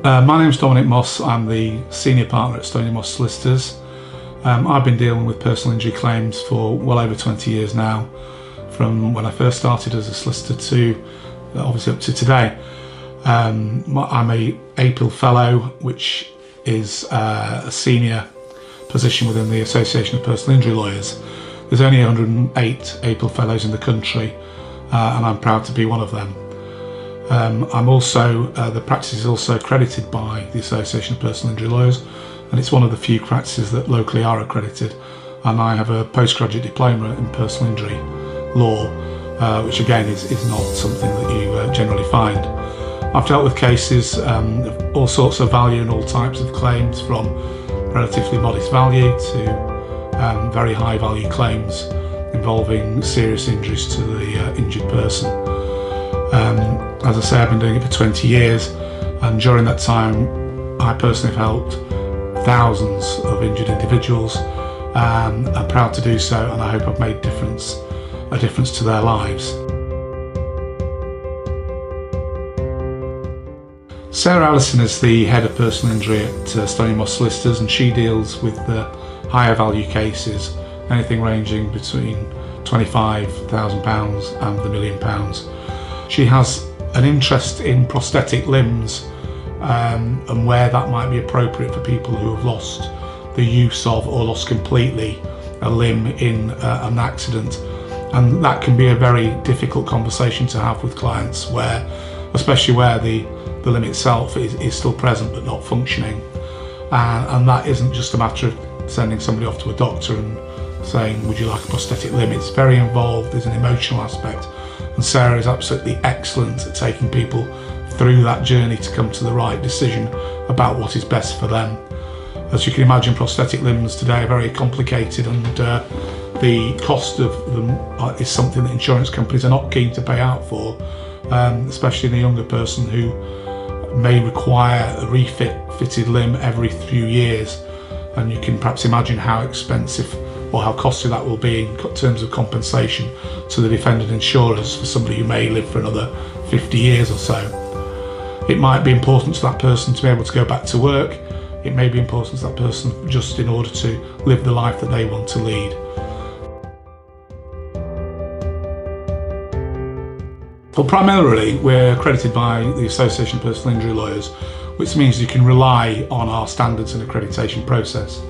My name is Dominic Moss. I'm the senior partner at Stoney Moss Solicitors. I've been dealing with personal injury claims for well over 20 years now, from when I first started as a solicitor to obviously up to today. I'm a PIPLAW fellow, which is a senior position within the Association of Personal Injury Lawyers. There's only 108 PIPLAW fellows in the country, and I'm proud to be one of them. I'm also, the practice is also accredited by the Association of Personal Injury Lawyers, and it's one of the few practices that locally are accredited. And I have a postgraduate diploma in personal injury law, which again is not something that you generally find. I've dealt with cases of all sorts of value and all types of claims, from relatively modest value to very high value claims involving serious injuries to the injured person. As I say, I've been doing it for 20 years, and during that time I personally have helped thousands of injured individuals. I'm proud to do so, and I hope I've made a difference to their lives. Sarah Allison is the head of personal injury at Stoney Moss Solicitors, and she deals with the higher value cases, anything ranging between £25,000 and £1 million. She has an interest in prosthetic limbs and where that might be appropriate for people who have lost the use of or lost completely a limb in an accident. And that can be a very difficult conversation to have with clients, especially where the limb itself is still present but not functioning. And that isn't just a matter of sending somebody off to a doctor and saying, would you like a prosthetic limb? It's very involved, there's an emotional aspect. And Sarah is absolutely excellent at taking people through that journey to come to the right decision about what is best for them. As you can imagine, prosthetic limbs today are very complicated, and the cost of them is something that insurance companies are not keen to pay out for, especially in a younger person who may require a refitted limb every few years. And you can perhaps imagine how expensive or how costly that will be in terms of compensation to the defendant insurers for somebody who may live for another 50 years or so. It might be important to that person to be able to go back to work. It may be important to that person just in order to live the life that they want to lead. Well, primarily we're accredited by the Association of Personal Injury Lawyers, which means you can rely on our standards and accreditation process.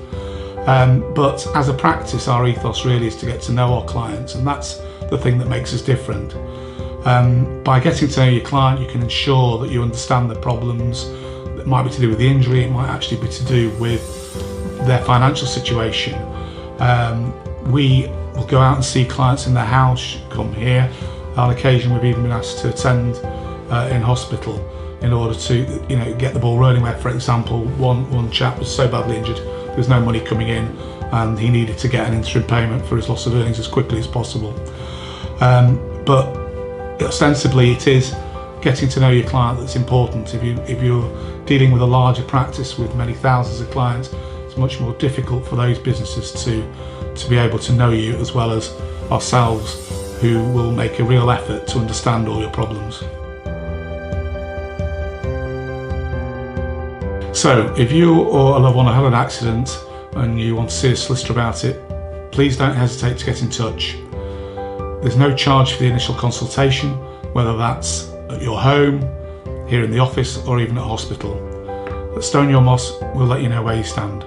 But as a practice, our ethos really is to get to know our clients, and that's the thing that makes us different. By getting to know your client, you can ensure that you understand the problems that might be to do with the injury. It might actually be to do with their financial situation. We will go out and see clients in their house, come here. On occasion, we've even been asked to attend in hospital in order to get the ball rolling, where, for example, one chap was so badly injured there was no money coming in, and he needed to get an interim payment for his loss of earnings as quickly as possible. But ostensibly it is getting to know your client that's important. If you're dealing with a larger practice with many thousands of clients, it's much more difficult for those businesses to be able to know you as well as ourselves, who will make a real effort to understand all your problems. So if you or a loved one have had an accident and you want to see a solicitor about it, please don't hesitate to get in touch. There's no charge for the initial consultation, whether that's at your home, here in the office, or even at hospital. At Stoney Moss, we'll let you know where you stand.